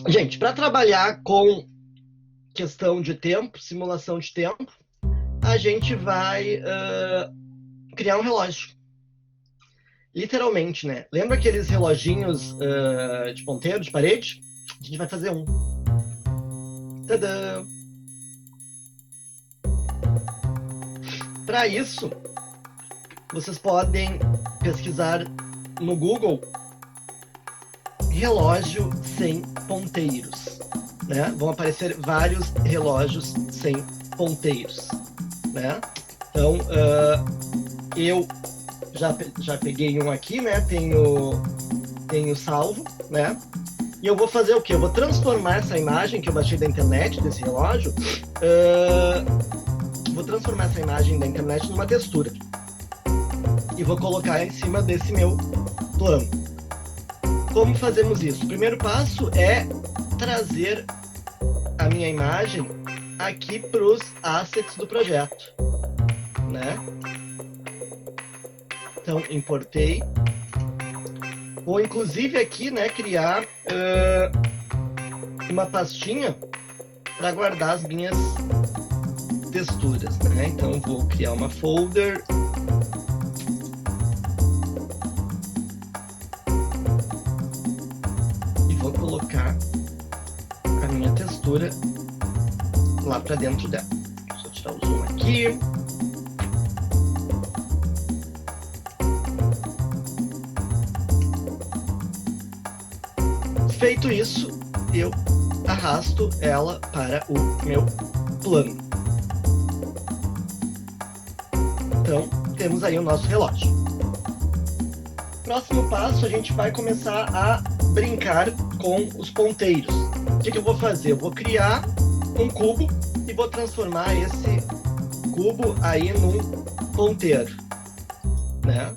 Gente, para trabalhar com questão de tempo, simulação de tempo, a gente vai criar um relógio. Literalmente, né? Lembra aqueles reloginhos de ponteiro, de parede? A gente vai fazer um. Tadã! Para isso, vocês podem pesquisar no Google relógio sem ponteiros, né? Vão aparecer vários relógios sem ponteiros, né? Então, eu já peguei um aqui, né? Tenho salvo, né? E eu vou fazer o quê? Eu vou transformar essa imagem que eu baixei da internet, desse relógio, vou transformar essa imagem da internet numa textura. E vou colocar em cima desse meu plano. Como fazemos isso? O primeiro passo é trazer a minha imagem aqui para os assets do projeto, né? Então, importei. Vou, inclusive, aqui, né, criar uma pastinha para guardar as minhas texturas, né? Então, vou criar uma folder. E vou colocar a minha textura lá para dentro dela. Só tirar o zoom aqui. Feito isso, eu arrasto ela para o meu plano. Então, temos aí o nosso relógio. Próximo passo, a gente vai começar a brincar com os ponteiros. O que eu vou fazer? Eu vou criar um cubo e vou transformar esse cubo aí num ponteiro, né?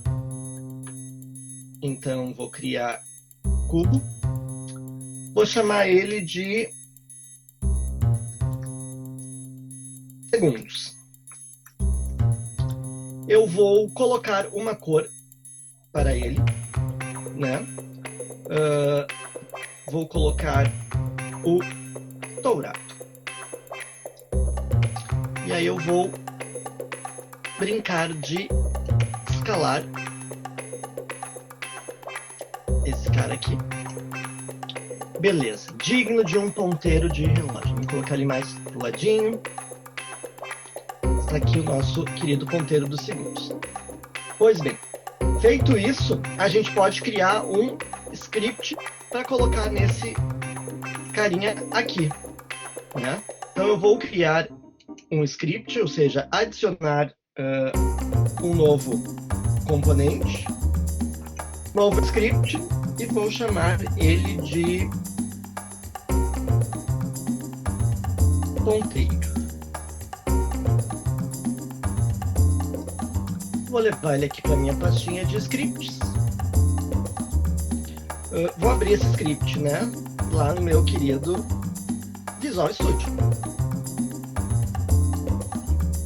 Então, vou criar cubo. Vou chamar ele de segundos. Eu vou colocar uma cor para ele, né? Vou colocar o dourado. E aí eu vou brincar de escalar esse cara aqui. Beleza, digno de um ponteiro de relógio. Vamos colocar ele mais pro ladinho. Está aqui o nosso querido ponteiro dos segundos. Pois bem, feito isso, a gente pode criar um script para colocar nesse carinha aqui, né? Então eu vou criar um script, ou seja, adicionar um novo componente, novo script, e vou chamar ele de ponteiro. Vou levar ele aqui para minha pastinha de scripts. Vou abrir esse script, né? Lá no meu querido Visual Studio,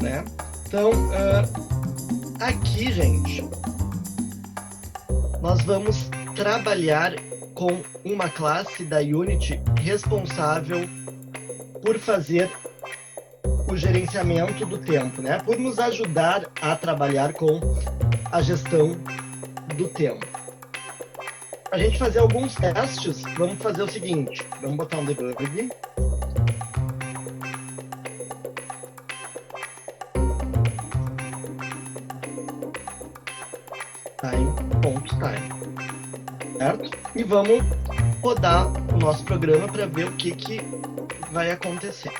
né? Então, aqui, gente, nós vamos trabalhar com uma classe da Unity responsável por fazer o gerenciamento do tempo, né? Por nos ajudar a trabalhar com a gestão do tempo. Para a gente fazer alguns testes, vamos fazer o seguinte. Vamos botar um debug. Time.time. Certo? E vamos rodar o nosso programa para ver o que vai acontecer.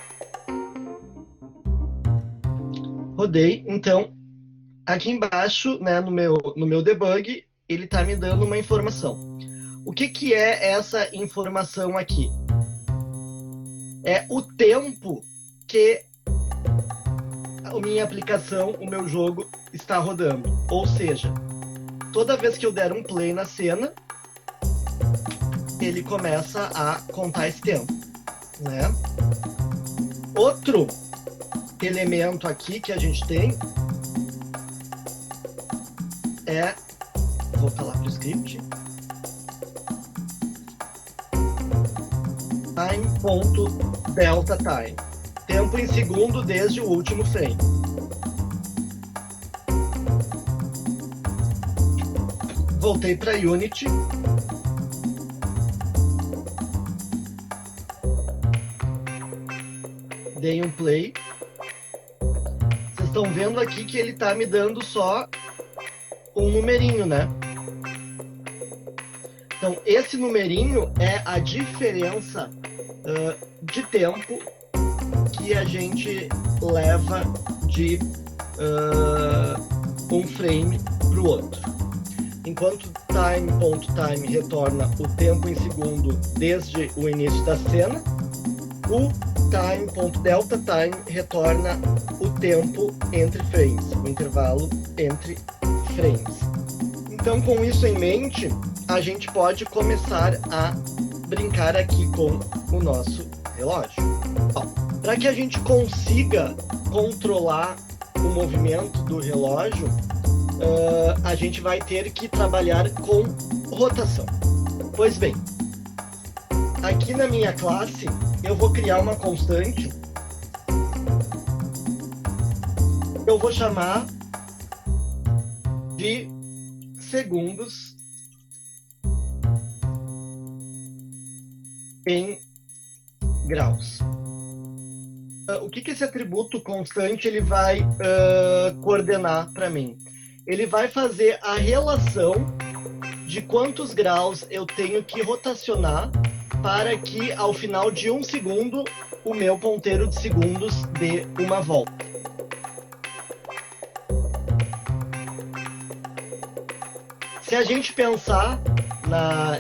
Rodei, então, aqui embaixo, né, no meu debug, ele está me dando uma informação. O que é essa informação aqui? É o tempo que a minha aplicação, o meu jogo, está rodando. Ou seja, toda vez que eu der um play na cena, ele começa a contar esse tempo, né? Outro elemento aqui que a gente tem é... Vou voltar lá para o script. time.delta time, tempo em segundo desde o último frame. Voltei para Unity. Dei um play. Vocês estão vendo aqui que ele está me dando só um numerinho, né? Então, esse numerinho é a diferença de tempo que a gente leva de um frame para o outro. Enquanto time.time retorna o tempo em segundo desde o início da cena, o time.delta time retorna o tempo entre frames, o intervalo entre frames. Então, com isso em mente, a gente pode começar a brincar aqui com o nosso relógio. Para que a gente consiga controlar o movimento do relógio, a gente vai ter que trabalhar com rotação. Pois bem, aqui na minha classe, eu vou criar uma constante. Eu vou chamar de segundos em graus. O que esse atributo constante ele vai coordenar para mim? Ele vai fazer a relação de quantos graus eu tenho que rotacionar para que, ao final de 1 segundo, o meu ponteiro de segundos dê uma volta. Se a gente pensar na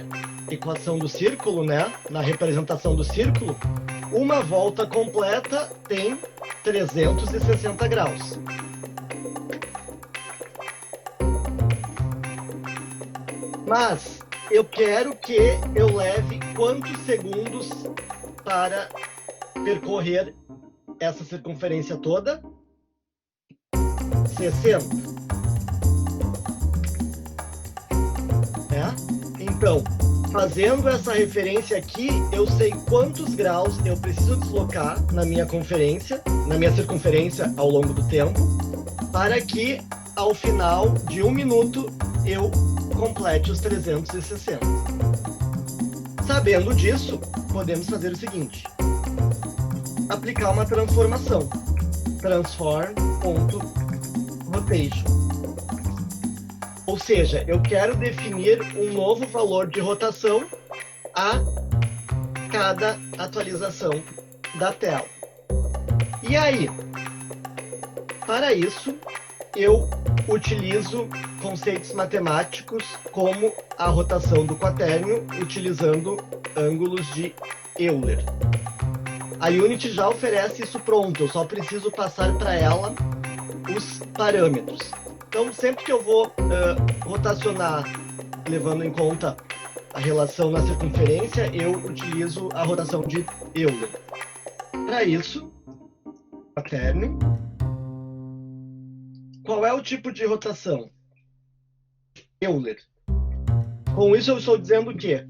equação do círculo, né, na representação do círculo, uma volta completa tem 360 graus. Mas eu quero que eu leve quantos segundos para percorrer essa circunferência toda? 60. Então, fazendo essa referência aqui, eu sei quantos graus eu preciso deslocar na minha circunferência ao longo do tempo, para que ao final de 1 minuto eu complete os 360. Sabendo disso, podemos fazer o seguinte: aplicar uma transformação. Transform.rotation. Ou seja, eu quero definir um novo valor de rotação a cada atualização da tela. E aí, para isso, eu utilizo conceitos matemáticos como a rotação do quaternio, utilizando ângulos de Euler. A Unity já oferece isso pronto, eu só preciso passar para ela os parâmetros. Então, sempre que eu vou rotacionar, levando em conta a relação na circunferência, eu utilizo a rotação de Euler. Para isso, quaternio. Qual é o tipo de rotação? Euler. Com isso, eu estou dizendo que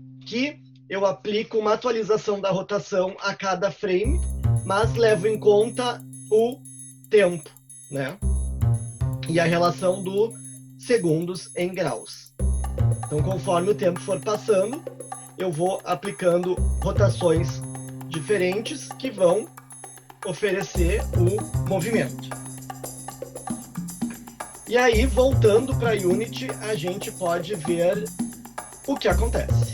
eu aplico uma atualização da rotação a cada frame, mas levo em conta o tempo, né? E a relação do segundos em graus. Então, conforme o tempo for passando, eu vou aplicando rotações diferentes que vão oferecer o movimento. E aí, voltando para a Unity, a gente pode ver o que acontece.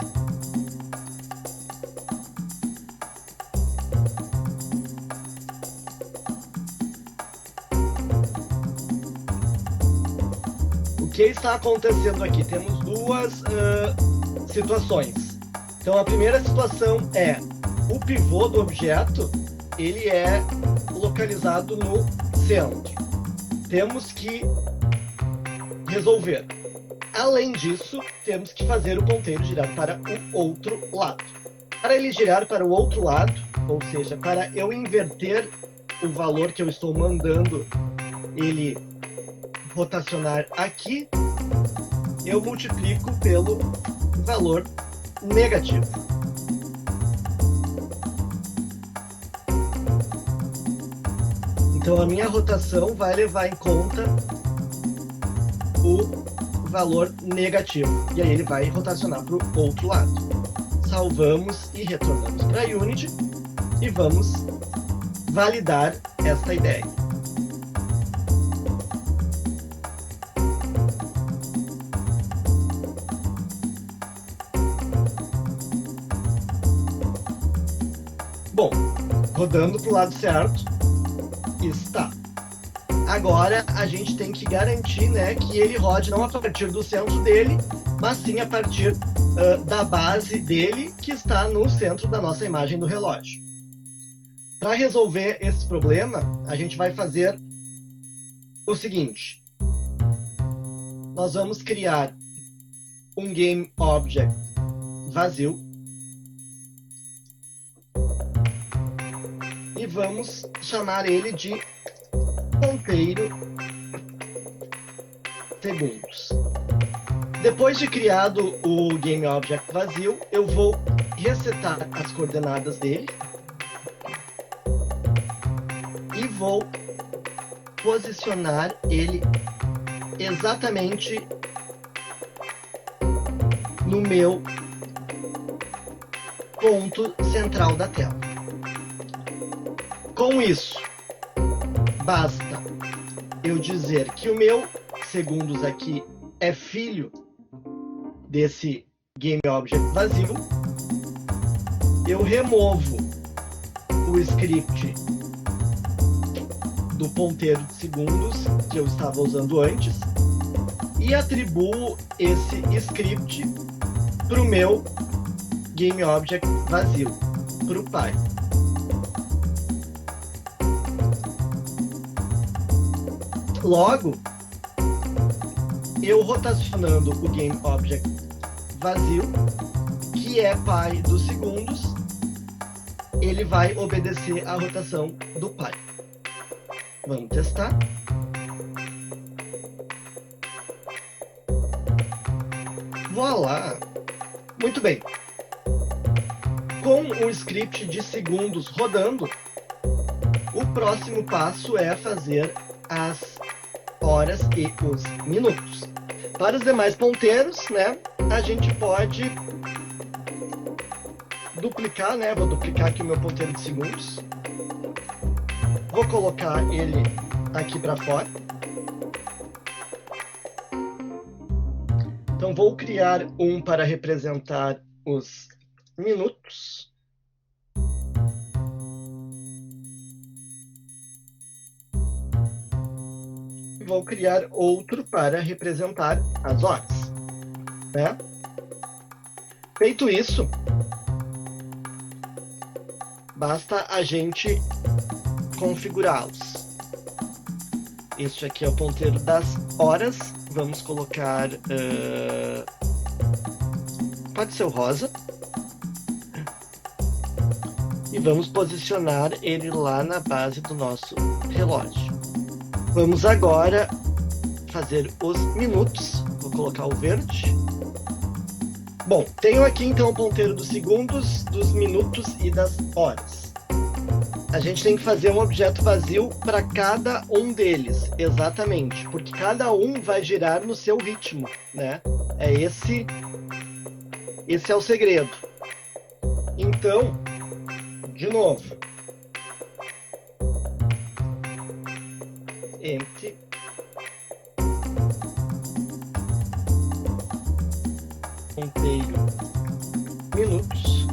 O que está acontecendo aqui? Temos duas situações. Então, a primeira situação é o pivô do objeto, ele é localizado no centro. Temos que resolver. Além disso, temos que fazer o ponteiro girar para o outro lado. Para ele girar para o outro lado, ou seja, para eu inverter o valor que eu estou mandando ele rotacionar aqui, eu multiplico pelo valor negativo. Então a minha rotação vai levar em conta o valor negativo. E aí ele vai rotacionar para o outro lado. Salvamos e retornamos para a Unity e vamos validar esta ideia. Bom, rodando para o lado certo, está. Agora a gente tem que garantir, né, que ele rode não a partir do centro dele, mas sim a partir da base dele, que está no centro da nossa imagem do relógio. Para resolver esse problema, a gente vai fazer o seguinte. Nós vamos criar um Game Object vazio e vamos chamar ele de ponteiro segundos. Depois de criado o Game Object vazio, eu vou resetar as coordenadas dele e vou posicionar ele exatamente no meu ponto central da tela. Com isso, basta eu dizer que o meu segundos aqui é filho desse Game Object vazio. Eu removo o script do ponteiro de segundos que eu estava usando antes e atribuo esse script para o meu Game Object vazio, para o pai. Logo, eu rotacionando o Game Object vazio, que é pai dos segundos, ele vai obedecer à rotação do pai. Vamos testar. Voilá! Muito bem. Com o script de segundos rodando, o próximo passo é fazer as horas e os minutos. Para os demais ponteiros, né, a gente pode duplicar, né? Vou duplicar aqui o meu ponteiro de segundos. Vou colocar ele aqui para fora. Então vou criar um para representar os minutos. Vou criar outro para representar as horas, né? Feito isso, basta a gente configurá-los. Este aqui é o ponteiro das horas. Vamos colocar... pode ser o rosa. E vamos posicionar ele lá na base do nosso relógio. Vamos agora fazer os minutos. Vou colocar o verde. Bom, tenho aqui então o ponteiro dos segundos, dos minutos e das horas. A gente tem que fazer um objeto vazio para cada um deles, exatamente, porque cada um vai girar no seu ritmo, né? Esse é o segredo. Então, de novo, empty ponteiro minutos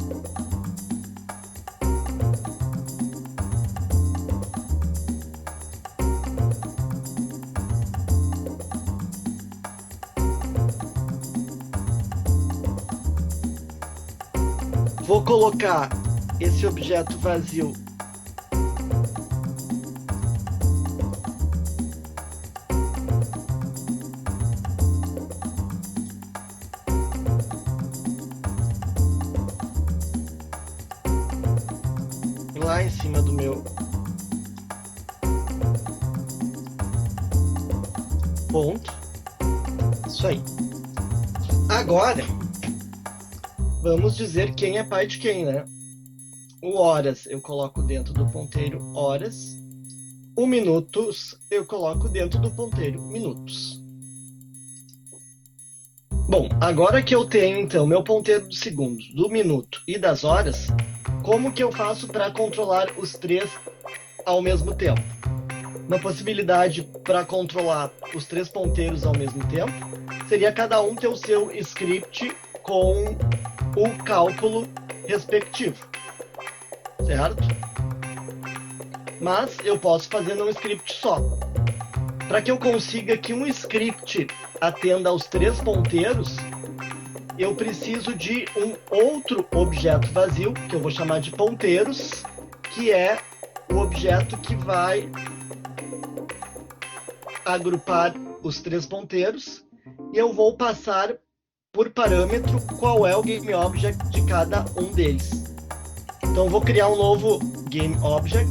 vou colocar esse objeto vazio lá em cima do meu ponto. Isso aí. Agora, vamos dizer quem é pai de quem, né? O horas eu coloco dentro do ponteiro horas o minutos eu coloco dentro do ponteiro minutos. Bom, agora que eu tenho, então, meu ponteiro dos segundos, do minuto e das horas, como que eu faço para controlar os três ao mesmo tempo? Uma possibilidade para controlar os três ponteiros ao mesmo tempo seria cada um ter o seu script com o cálculo respectivo, certo? Mas eu posso fazer num script só. Para que eu consiga que um script atenda aos três ponteiros, eu preciso de um outro objeto vazio, que eu vou chamar de ponteiros, que é o objeto que vai agrupar os três ponteiros, e eu vou passar por parâmetro qual é o GameObject de cada um deles. Então, eu vou criar um novo GameObject,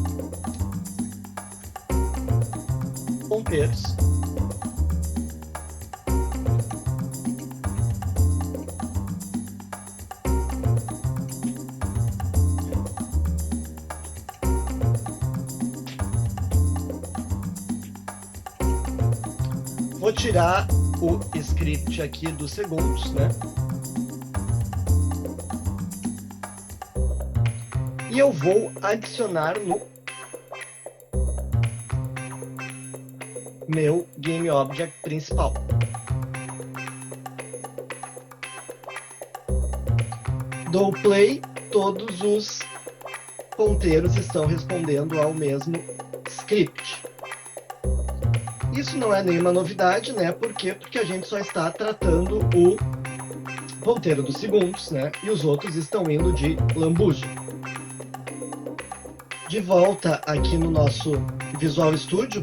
ponteiros. Vou tirar o script aqui dos segundos, né? E eu vou adicionar no meu GameObject principal. Dou play, todos os ponteiros estão respondendo ao mesmo script. Isso não é nenhuma novidade, né? Por quê? Porque a gente só está tratando o ponteiro dos segundos, né? E os outros estão indo de lambuja. De volta aqui no nosso Visual Studio,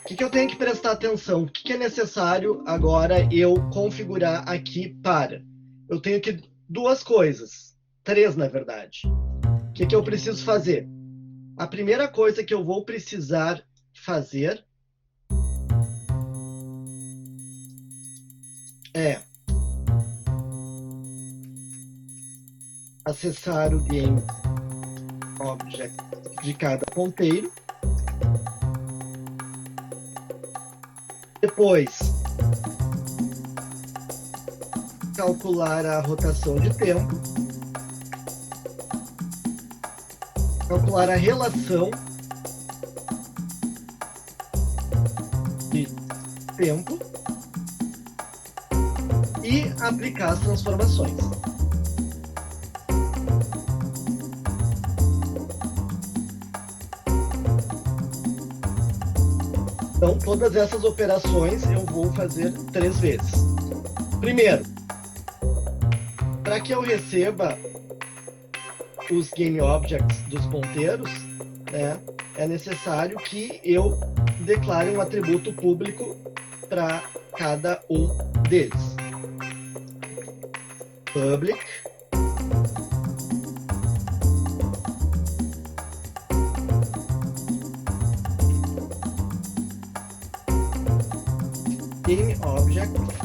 o que eu tenho que prestar atenção? O que é necessário agora eu configurar aqui para? Eu tenho que duas coisas, três na verdade. O que eu preciso fazer? A primeira coisa que eu vou precisar fazer é acessar o GameObject de cada ponteiro. Depois, calcular a rotação de tempo. Calcular a relação de tempo e aplicar as transformações. Então, todas essas operações eu vou fazer 3 vezes. Primeiro, para que eu receba os GameObjects dos ponteiros, né, é necessário que eu declare um atributo público para cada um deles. Public GameObject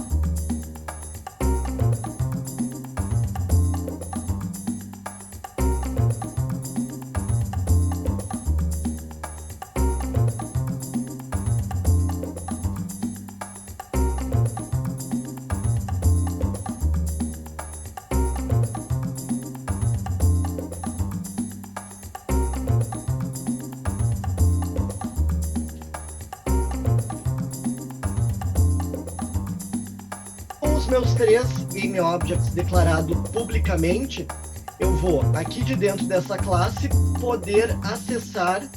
meus 3 GameObjects declarados publicamente, eu vou, aqui de dentro dessa classe, poder acessar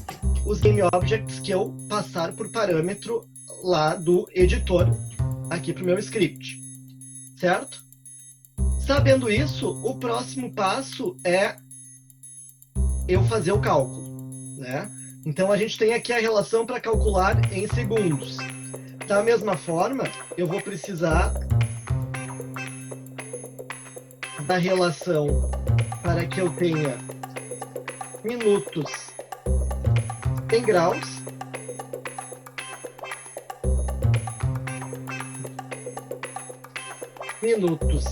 os GameObjects que eu passar por parâmetro lá do editor, aqui para o meu script, certo? Sabendo isso, o próximo passo é eu fazer o cálculo, né? Então, a gente tem aqui a relação para calcular em segundos. Da mesma forma, eu vou precisar da relação para que eu tenha minutos em graus minutos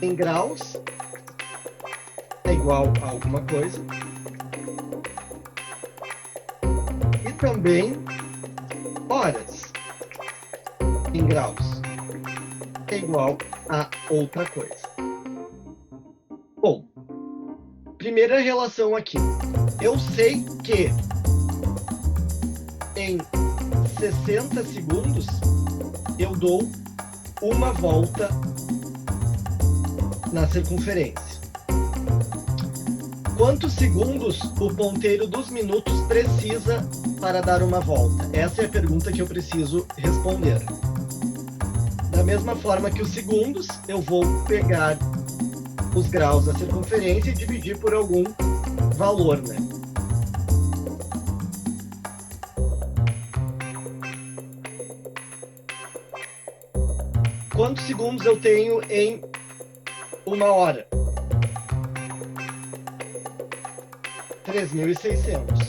em graus é igual a alguma coisa também horas em graus é igual a outra coisa. Bom, primeira relação aqui. Eu sei que em 60 segundos eu dou uma volta na circunferência. Quantos segundos o ponteiro dos minutos precisa para dar uma volta? Essa é a pergunta que eu preciso responder. Da mesma forma que os segundos, eu vou pegar os graus da circunferência e dividir por algum valor, né? Quantos segundos eu tenho em uma hora? 3.600.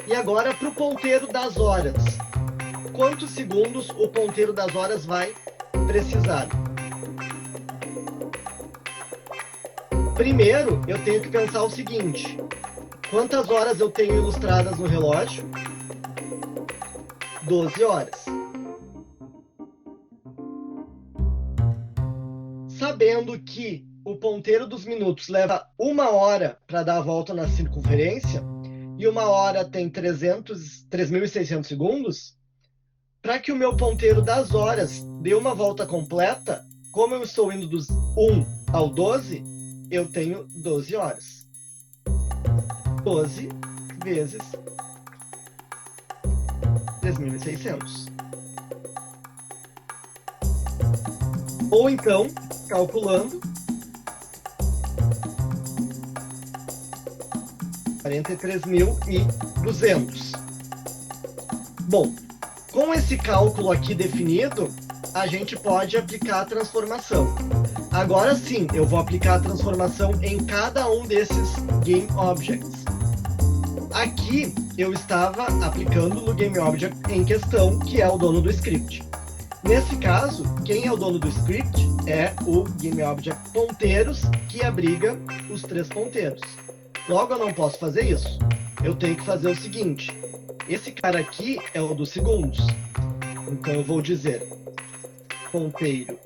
E agora para o ponteiro das horas. Quantos segundos o ponteiro das horas vai precisar? Primeiro, eu tenho que pensar o seguinte. Quantas horas eu tenho ilustradas no relógio? 12 horas. Sabendo que o ponteiro dos minutos leva 1 hora para dar a volta na circunferência e 1 hora tem 3.600 segundos, para que o meu ponteiro das horas dê uma volta completa, como eu estou indo dos 1 ao 12, eu tenho 12 horas. 12 vezes 3.600. Ou então, calculando, 43.200. Bom, com esse cálculo aqui definido, a gente pode aplicar a transformação. Agora sim, eu vou aplicar a transformação em cada um desses Game Objects. Aqui eu estava aplicando no Game Object em questão, que é o dono do script. Nesse caso, quem é o dono do script é o Game Object ponteiros, que abriga os 3 ponteiros. Logo, eu não posso fazer isso. Eu tenho que fazer o seguinte. Esse cara aqui é o dos segundos. Então, eu vou dizer ponteiro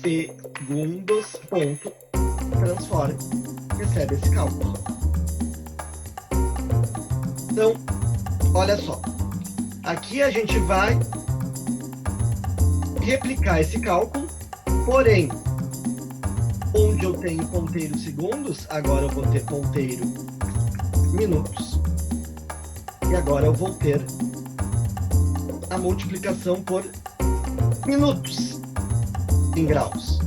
segundos ponto transform recebe esse cálculo. Então, olha só. Aqui a gente vai replicar esse cálculo, porém, onde eu tenho ponteiro segundos, agora eu vou ter ponteiro minutos. E agora eu vou ter a multiplicação por minutos em graus.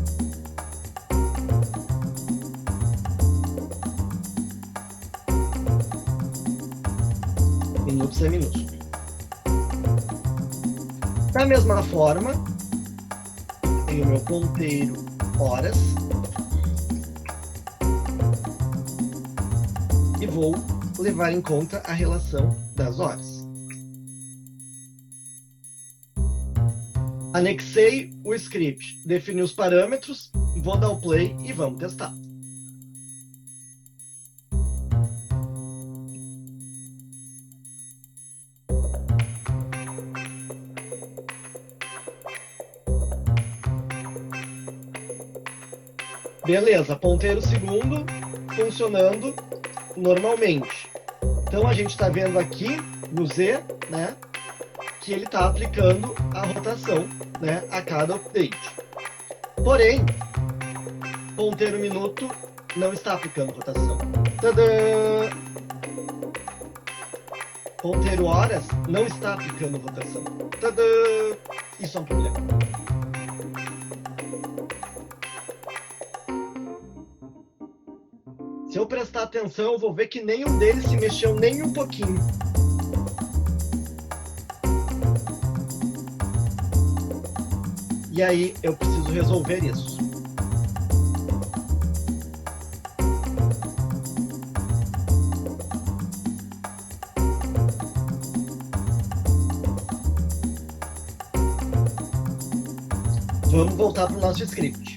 Minutos é minúsculo. Da mesma forma, tenho meu ponteiro horas e vou levar em conta a relação das horas. Anexei o script, defini os parâmetros, vou dar o play e vamos testar. Beleza, ponteiro segundo funcionando normalmente. Então a gente está vendo aqui no Z, né, que ele está aplicando a rotação, né, a cada update. Porém, ponteiro minuto não está aplicando rotação. Tadã! Ponteiro horas não está aplicando rotação. Tadã! Isso é um problema. Se eu prestar atenção, eu vou ver que nenhum deles se mexeu nem um pouquinho. E aí, eu preciso resolver isso. Vamos voltar para o nosso script.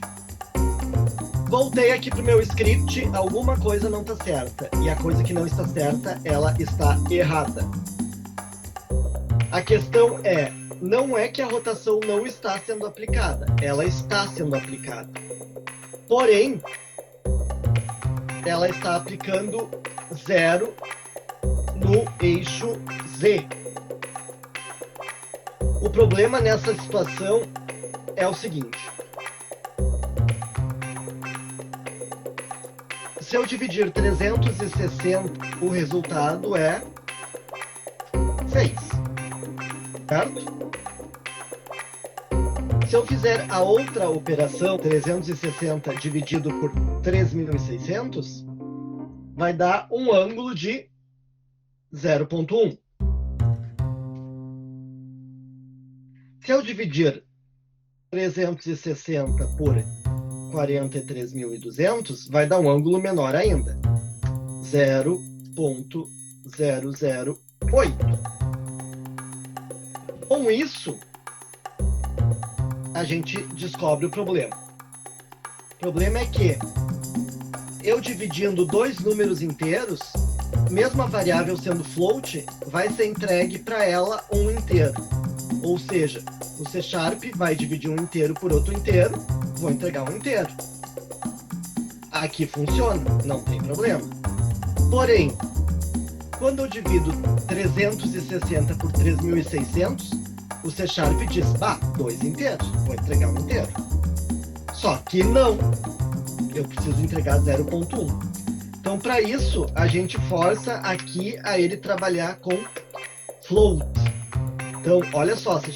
Voltei aqui pro meu script, alguma coisa não está certa. E a coisa que não está certa, ela está errada. A questão não é que a rotação não está sendo aplicada, ela está sendo aplicada. Porém, ela está aplicando 0 no eixo Z. O problema nessa situação é o seguinte. Se eu dividir 360, o resultado é 6. Certo? Se eu fizer a outra operação, 360 dividido por 3.600, vai dar um ângulo de 0,1. Se eu dividir 360 por 43.200, vai dar um ângulo menor ainda, 0,008. Com isso, a gente descobre o problema. O problema é que eu dividindo dois números inteiros, mesmo a variável sendo float, vai ser entregue para ela um inteiro. Ou seja, o C# vai dividir um inteiro por outro inteiro, vou entregar um inteiro. Aqui funciona, não tem problema. Porém, quando eu divido 360 por 3.600, o C# diz, 2 inteiros, vou entregar um inteiro. Só que não, eu preciso entregar 0,1. Então, para isso, a gente força aqui a ele trabalhar com float. Então, olha só, C#.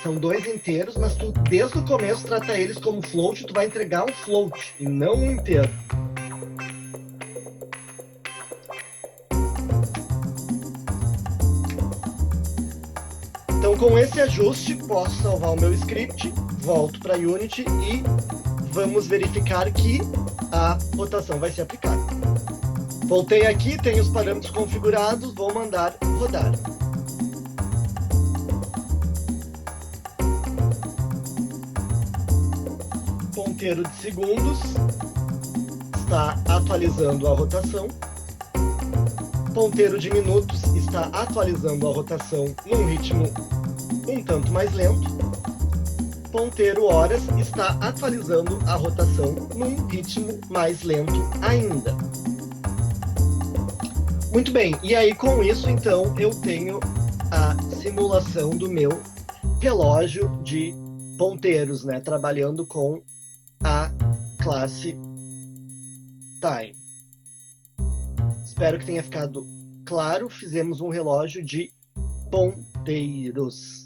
São dois inteiros, mas tu, desde o começo, trata eles como float, tu vai entregar um float, e não um inteiro. Então, com esse ajuste, posso salvar o meu script, volto para Unity e vamos verificar que a rotação vai ser aplicada. Voltei aqui, tenho os parâmetros configurados, vou mandar rodar. Ponteiro de segundos está atualizando a rotação. Ponteiro de minutos está atualizando a rotação num ritmo um tanto mais lento. Ponteiro horas está atualizando a rotação num ritmo mais lento ainda. Muito bem, e aí com isso então eu tenho a simulação do meu relógio de ponteiros, né, trabalhando com a classe Time. Espero que tenha ficado claro. Fizemos um relógio de ponteiros.